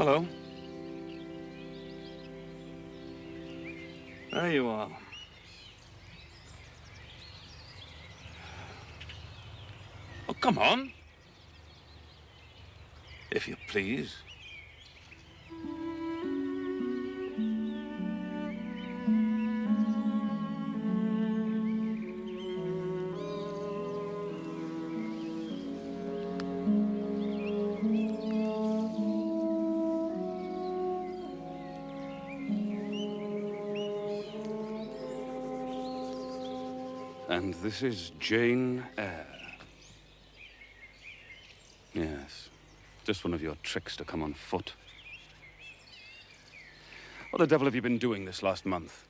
Hello. There you are. Oh, come on. If you please. And this is Jane Eyre. Yes, just one of your tricks to come on foot. What the devil have you been doing this last month?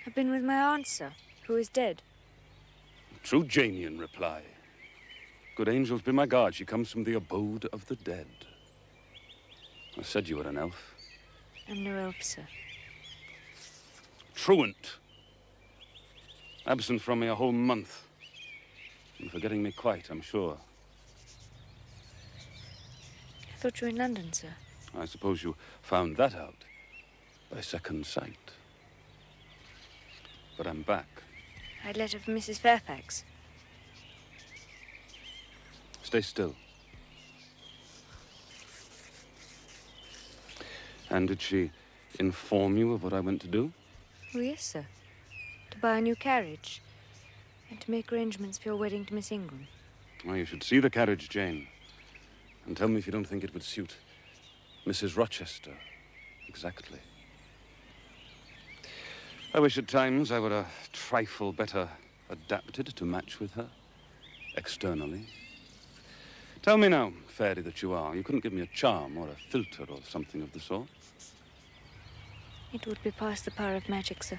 I've been with my aunt, sir, who is dead. True Janian reply. Good angels be my guard, she comes from the abode of the dead. I said you were an elf. I'm no elf, sir. Truant. Absent from me a whole month. And forgetting me quite, I'm sure. I thought you were in London, sir. I suppose you found that out by second sight. But I'm back. I had a letter from Mrs. Fairfax. Stay still. And did she inform you of what I went to do? Oh, yes, sir. To buy a new carriage. And to make arrangements for your wedding to Miss Ingram. Well, you should see the carriage, Jane. And tell me if you don't think it would suit Mrs. Rochester exactly. I wish at times I were a trifle better adapted to match with her, externally. Tell me now, fairy that you are, you couldn't give me a charm or a filter or something of the sort? It would be past the power of magic, sir.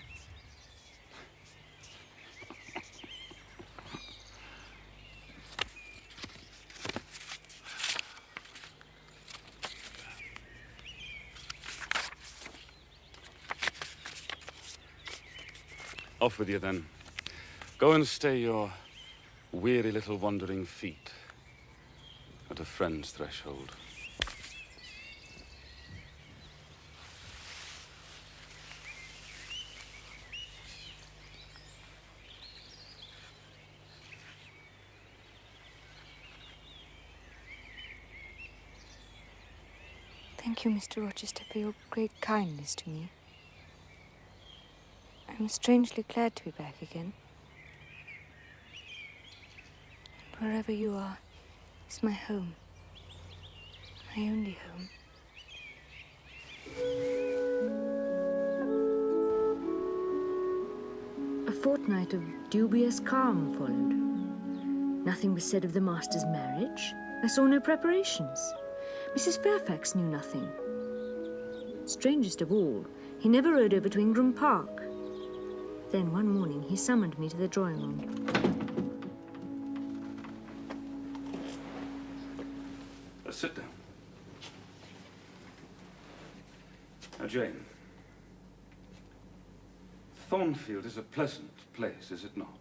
Off with you, then. Go and stay your weary little wandering feet at a friend's threshold. Thank you, Mr. Rochester, for your great kindness to me. I'm strangely glad to be back again. And wherever you are is my home. My only home. A fortnight of dubious calm followed. Nothing was said of the master's marriage. I saw no preparations. Mrs. Fairfax knew nothing. Strangest of all, he never rode over to Ingram Park. Then one morning he summoned me to the drawing room. Sit down. Now, Jane, Thornfield is a pleasant place, is it not?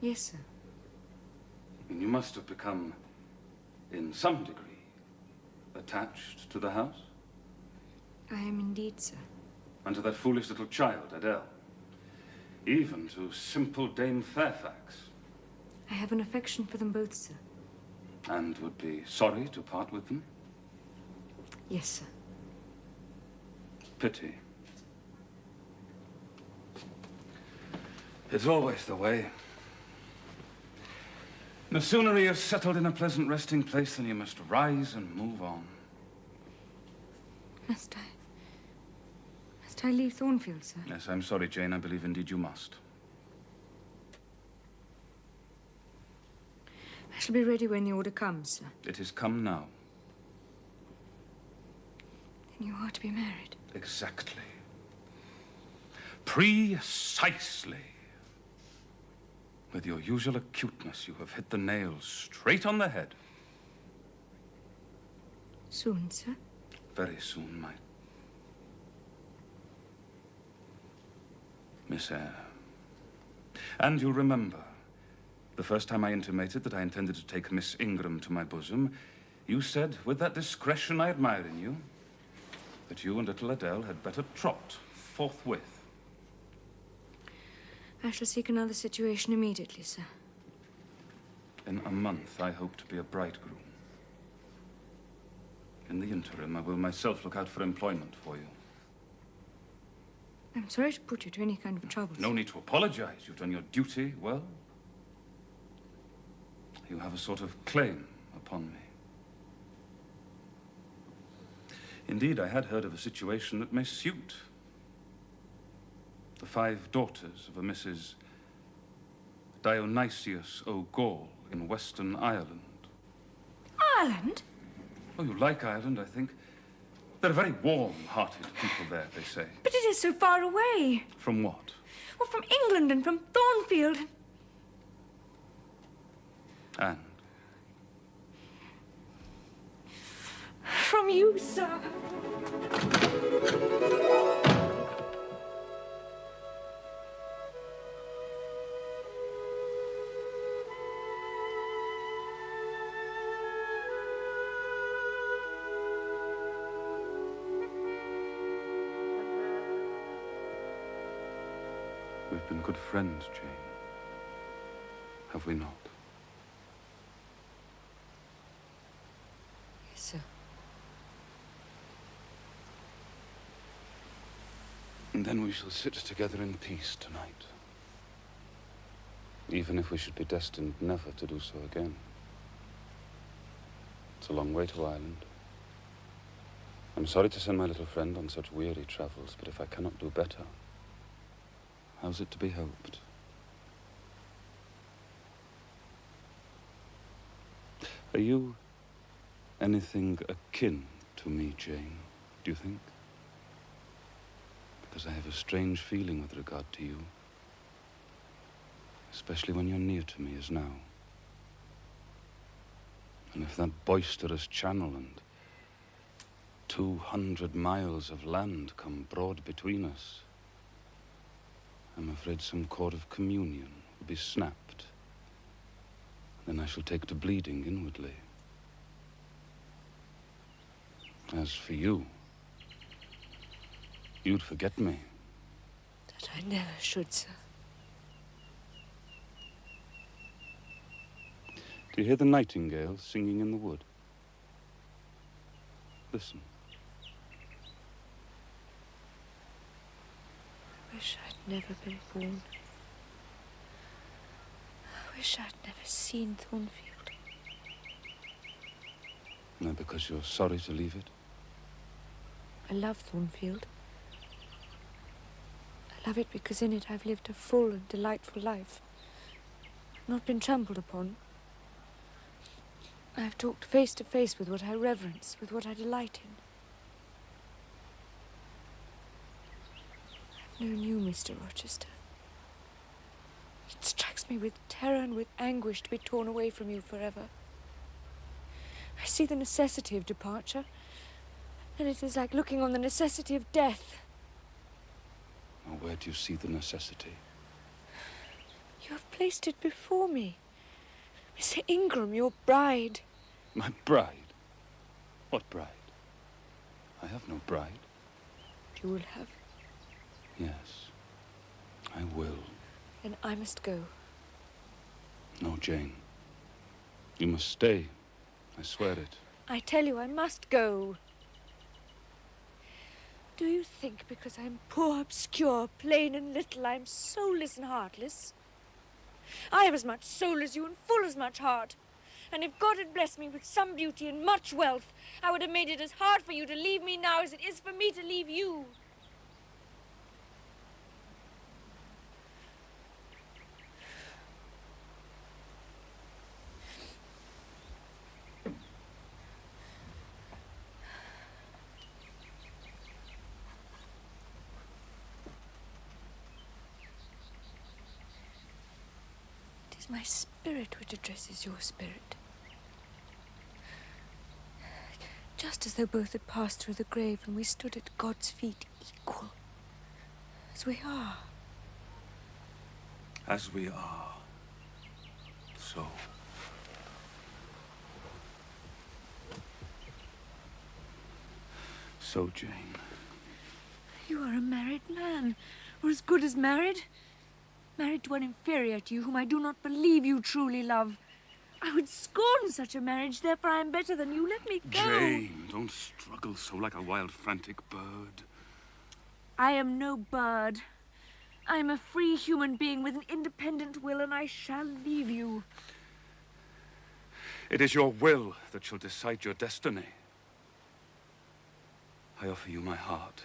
Yes, sir. And you must have become, in some degree, attached to the house? I am indeed, sir. And to that foolish little child, Adele. Even to simple Dame Fairfax. I have an affection for them both, sir. And would be sorry to part with them? Yes, sir. Pity. It's always the way. No sooner are you settled in a pleasant resting place than you must rise and move on. Must I leave Thornfield, sir? Yes, I'm sorry, Jane. I believe indeed you must. I shall be ready when the order comes, sir. It is come now. Then you are to be married. Exactly. Precisely. With your usual acuteness, you have hit the nail straight on the head. Soon, sir? Very soon, my Miss Eyre. And you'll remember, the first time I intimated that I intended to take Miss Ingram to my bosom, you said, with that discretion I admire in you, that you and little Adele had better trot forthwith. I shall seek another situation immediately, sir. In a month, I hope to be a bridegroom. In the interim, I will myself look out for employment for you. I'm sorry to put you to any kind of trouble. No need to apologize. You've done your duty well. You have a sort of claim upon me. Indeed, I had heard of a situation that may suit. The 5 daughters of a Mrs. Dionysius O'Gall in Western Ireland. Ireland? Oh, you like Ireland, I think. They're very warm-hearted people there, they say. But it is so far away. From what? Well, from England and from Thornfield. And? From you, sir. We've been good friends, Jane. Have we not? Yes, sir. And then we shall sit together in peace tonight. Even if we should be destined never to do so again. It's a long way to Ireland. I'm sorry to send my little friend on such weary travels, but if I cannot do better, how's it to be hoped? Are you anything akin to me, Jane, do you think? Because I have a strange feeling with regard to you. Especially when you're near to me as now. And if that boisterous channel and 200 miles of land come broad between us, I'm afraid some cord of communion will be snapped. Then I shall take to bleeding inwardly. As for you, you'd forget me. That I never should, sir. Do you hear the nightingale singing in the wood? Listen. I wish I'd never been born. I wish I'd never seen Thornfield. No, because you're sorry to leave it? I love Thornfield. I love it because in it I've lived a full and delightful life. I've not been trampled upon. I've talked face to face with what I reverence, with what I delight in. I've known you, Mr. Rochester. It strikes me with terror and with anguish to be torn away from you forever. I see the necessity of departure, and it is like looking on the necessity of death. Now, where do you see the necessity? You have placed it before me. Mr. Ingram, your bride. My bride? What bride? I have no bride. You will have. Yes, I will. Then I must go. No, Jane. You must stay. I swear it. I tell you, I must go. Do you think because I'm poor, obscure, plain and little, I'm soulless and heartless? I have as much soul as you and full as much heart. And if God had blessed me with some beauty and much wealth, I would have made it as hard for you to leave me now as it is for me to leave you. It is my spirit which addresses your spirit. Just as though both had passed through the grave and we stood at God's feet equal. As we are. As we are. So. So so, Jane? You are a married man, or as good as married. Married to one inferior to you, whom I do not believe you truly love. I would scorn such a marriage, therefore I am better than you. Let me go. Jane, don't struggle so like a wild, frantic bird. I am no bird. I am a free human being with an independent will, and I shall leave you. It is your will that shall decide your destiny. I offer you my heart,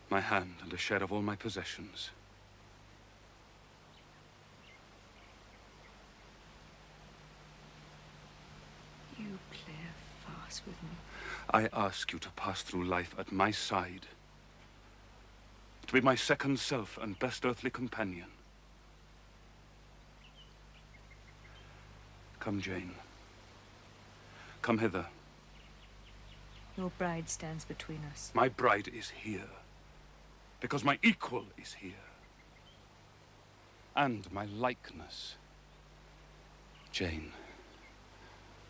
my hand, and a share of all my possessions. You play a farce with me. I ask you to pass through life at my side, to be my second self and best earthly companion. Come, Jane. Come hither. Your bride stands between us. My bride is here, because my equal is here. And my likeness. Jane,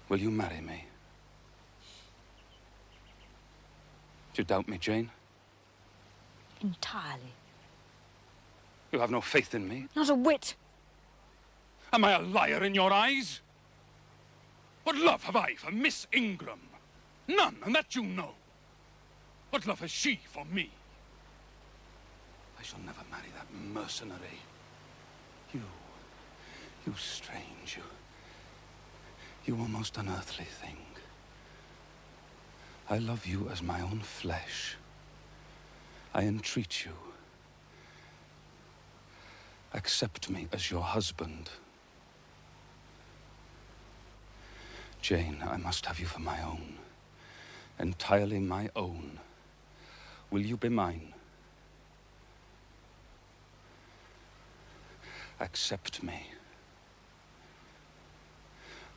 will you marry me? Do you doubt me, Jane? Entirely. You have no faith in me? Not a whit. Am I a liar in your eyes? What love have I for Miss Ingram? None, and that you know. What love has she for me? I shall never marry that mercenary. You strange, you almost unearthly thing. I love you as my own flesh. I entreat you. Accept me as your husband. Jane, I must have you for my own. Entirely my own. Will you be mine? Accept me.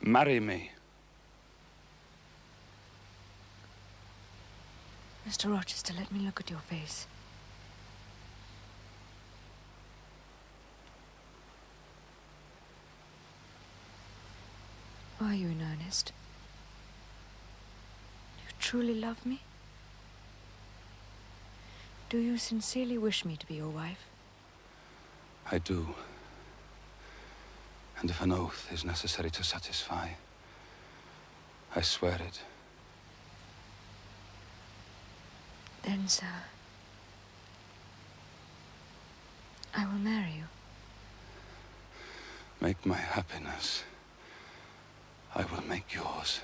Marry me. Mr. Rochester, let me look at your face. Are you in earnest? You truly love me? Do you sincerely wish me to be your wife? I do. And if an oath is necessary to satisfy, I swear it. Then, sir, I will marry you. Make my happiness. I will make yours.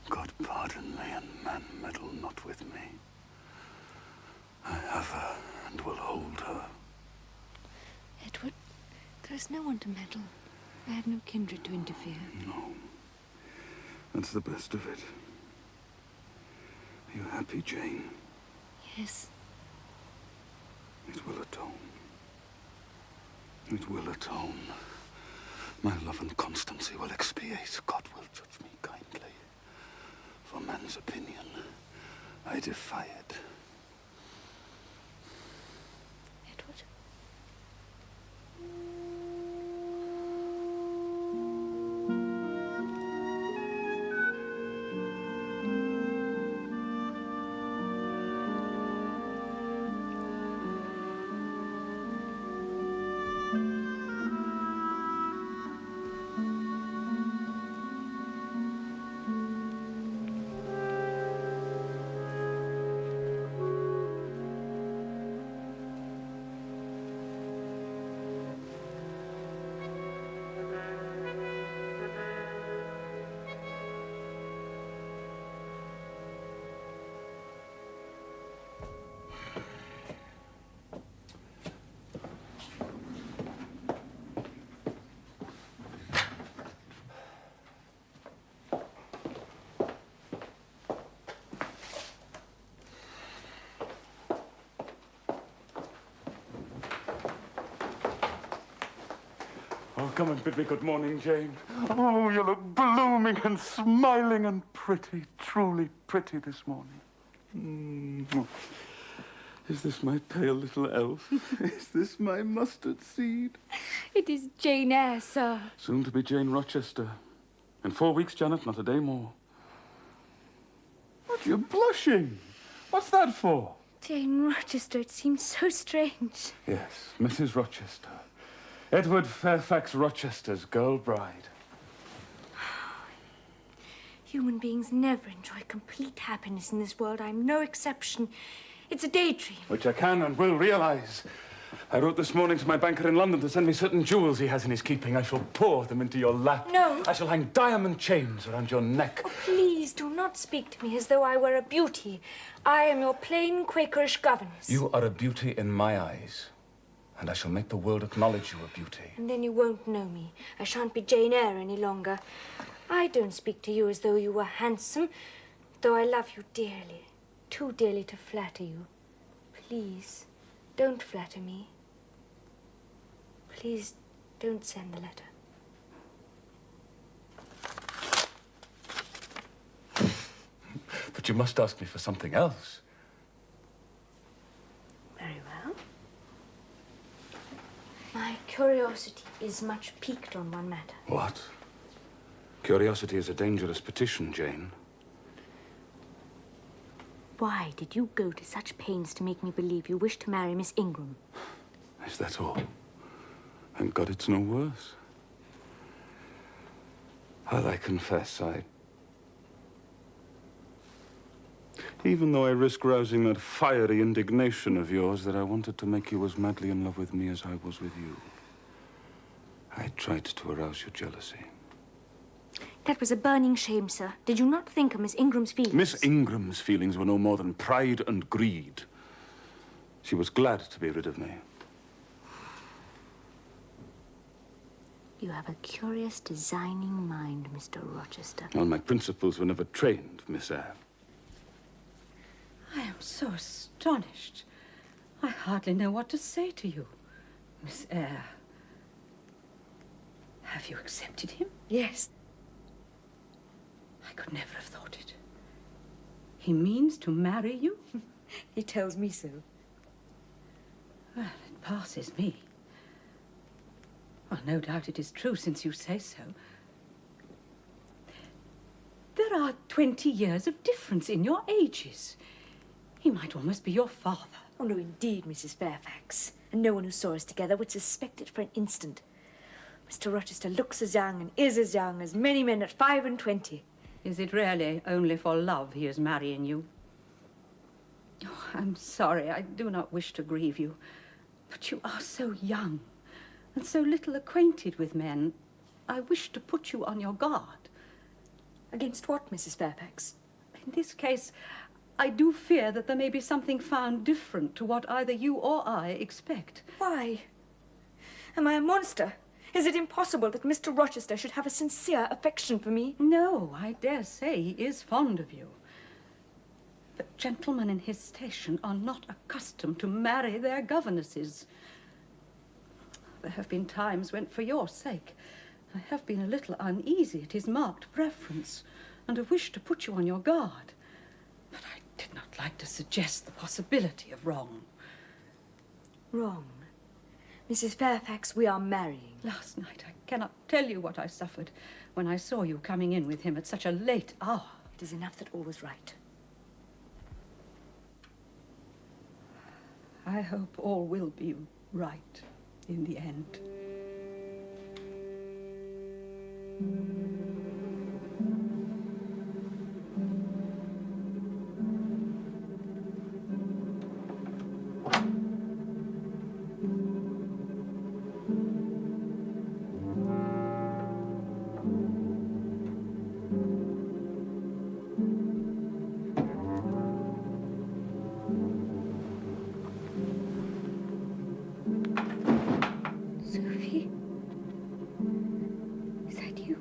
God pardon me, and man meddle not with me. I have her and will hold her. Edward, there is no one to meddle. I have no kindred to interfere. No. That's the best of it. Are you happy, Jane? Yes. It will atone. It will atone. My love and constancy will expiate. God will judge me kindly. For man's opinion, I defy it. Edward? Oh, come and bid me good morning, Jane. Oh, you look blooming and smiling and pretty, truly pretty this morning. Is this my pale little elf? Is this my mustard seed? It is Jane Eyre, sir. Soon to be Jane Rochester. In 4 weeks, Janet, not a day more. What, you're blushing? What's that for? Jane Rochester, it seems so strange. Yes, Mrs. Rochester. Edward Fairfax Rochester's girl bride. Human beings never enjoy complete happiness in this world. I'm no exception. It's a daydream. Which I can and will realise. I wrote this morning to my banker in London to send me certain jewels he has in his keeping. I shall pour them into your lap. No. I shall hang diamond chains around your neck. Oh, please do not speak to me as though I were a beauty. I am your plain Quakerish governess. You are a beauty in my eyes. And I shall make the world acknowledge you a beauty. And then you won't know me. I shan't be Jane Eyre any longer. I don't speak to you as though you were handsome, though I love you dearly. Too dearly to flatter you. Please, don't flatter me. Please, don't send the letter. But you must ask me for something else. Very well. My curiosity is much piqued on one matter. What? Curiosity is a dangerous petition, Jane. Why did you go to such pains to make me believe you wished to marry Miss Ingram? Is that all? Thank God it's no worse. Well, I confess, even though I risk rousing that fiery indignation of yours that I wanted to make you as madly in love with me as I was with you, I tried to arouse your jealousy. That was a burning shame, sir. Did you not think of Miss Ingram's feelings? Miss Ingram's feelings were no more than pride and greed. She was glad to be rid of me. You have a curious, designing mind, Mr. Rochester. Well, my principles were never trained, Miss Eyre. I am so astonished. I hardly know what to say to you, Miss Eyre. Have you accepted him? Yes. I could never have thought it. He means to marry you? He tells me so. Well, it passes me. Well, no doubt it is true, since you say so. There are 20 years of difference in your ages. He might almost be your father. Oh, no, indeed, Mrs. Fairfax. And no one who saw us together would suspect it for an instant. Mr. Rochester looks as young and is as young as many men at 25. Is it really only for love he is marrying you? Oh, I'm sorry. I do not wish to grieve you. But you are so young and so little acquainted with men. I wish to put you on your guard. Against what, Mrs. Fairfax? In this case, I do fear that there may be something found different to what either you or I expect. Why? Am I a monster? Is it impossible that Mr. Rochester should have a sincere affection for me? No, I dare say he is fond of you. But gentlemen in his station are not accustomed to marry their governesses. There have been times when, for your sake, I have been a little uneasy at his marked preference, and have wished to put you on your guard. But I did not like to suggest the possibility of wrong. Wrong. Mrs. Fairfax, we are marrying. Last night, I cannot tell you what I suffered when I saw you coming in with him at such a late hour. It is enough that all was right. I hope all will be right in the end. Sophie? Is that you?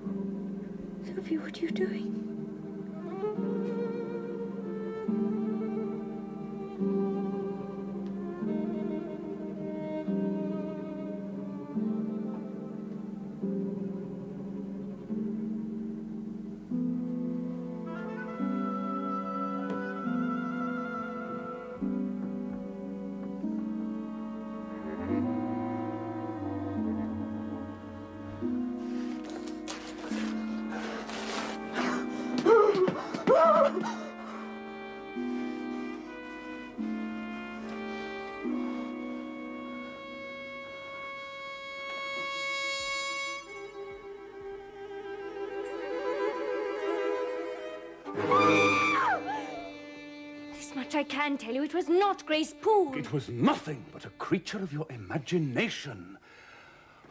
much I can tell you. It was not Grace Poole. It was nothing but a creature of your imagination.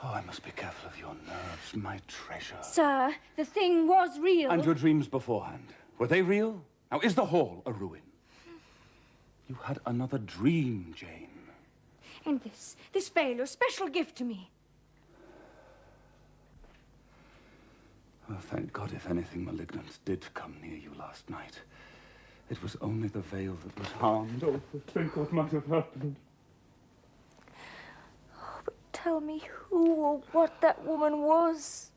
Oh, I must be careful of your nerves, my treasure. Sir, the thing was real. And your dreams beforehand, were they real? Now, is the hall a ruin? You had another dream, Jane. And this veil, your special gift to me. Oh, thank God, if anything malignant did come near you last night. It was only the veil that was harmed. Oh, think what might have happened. Oh, but tell me who or what that woman was.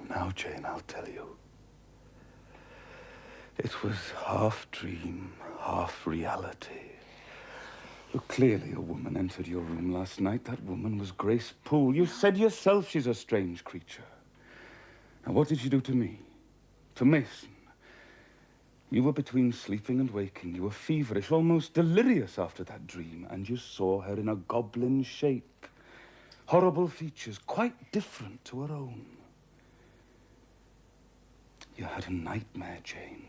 Now, Jane, I'll tell you. It was half dream, half reality. Look, clearly a woman entered your room last night. That woman was Grace Poole. You said yourself she's a strange creature. Now, what did she do to me? To Mason? You were between sleeping and waking. You were feverish, almost delirious after that dream, and you saw her in a goblin shape. Horrible features, quite different to her own. You had a nightmare, Jane.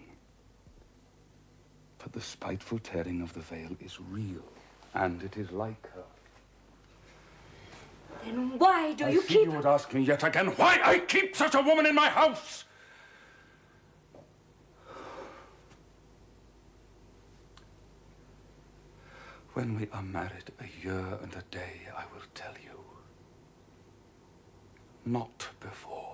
But the spiteful tearing of the veil is real, and it is like her. Then why do you I keep... You would ask me yet again why I keep such a woman in my house! When we are married a year and a day, I will tell you. Not before.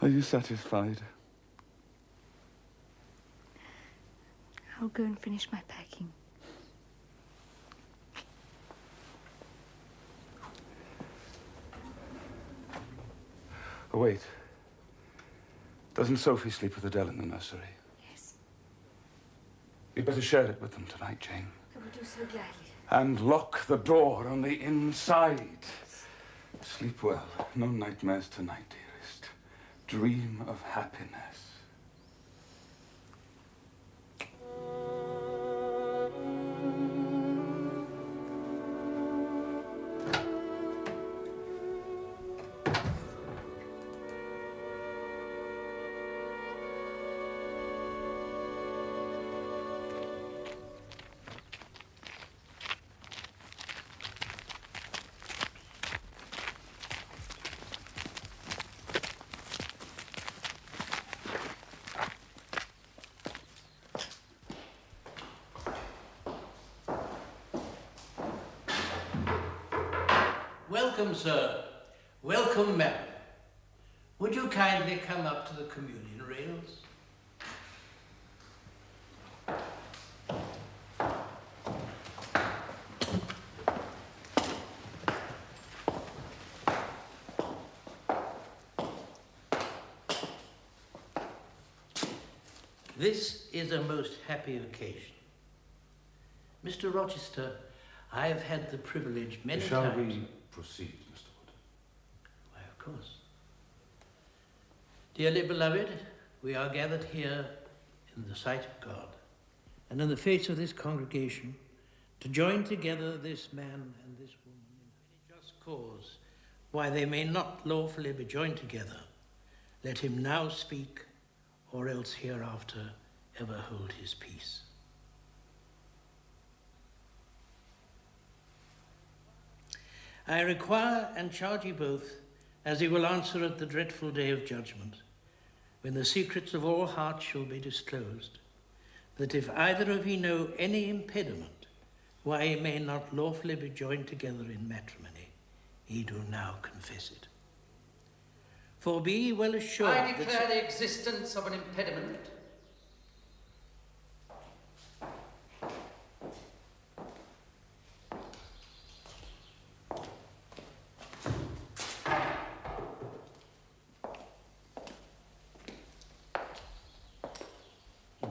Are you satisfied? I'll go and finish my packing. Oh, wait. Doesn't Sophie sleep with Adele in the nursery? Yes. You'd better share it with them tonight, Jane. I will do so gladly. And lock the door on the inside. Sleep well. No nightmares tonight, dearest. Dream of happiness. Welcome, sir. Welcome, madam. Would you kindly come up to the communion rails? This is a most happy occasion. Mr. Rochester, I have had the privilege many times... Shall we proceed, Mr. Wood? Why, of course. Dearly beloved, we are gathered here in the sight of God and in the face of this congregation to join together this man and this woman in any just cause why they may not lawfully be joined together. Let him now speak, or else hereafter ever hold his peace. I require and charge you both, as he will answer at the dreadful day of judgment, when the secrets of all hearts shall be disclosed, that if either of ye know any impediment why ye may not lawfully be joined together in matrimony, ye do now confess it. For be ye well assured I declare the existence of an impediment.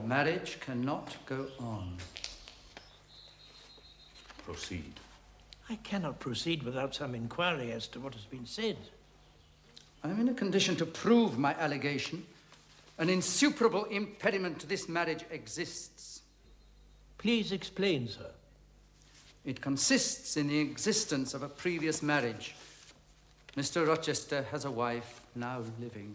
Marriage cannot go on. Proceed. I cannot proceed without some inquiry as to what has been said. I'm in a condition to prove my allegation. An insuperable impediment to this marriage exists. Please explain, sir. It consists in the existence of a previous marriage. Mr. Rochester has a wife now living.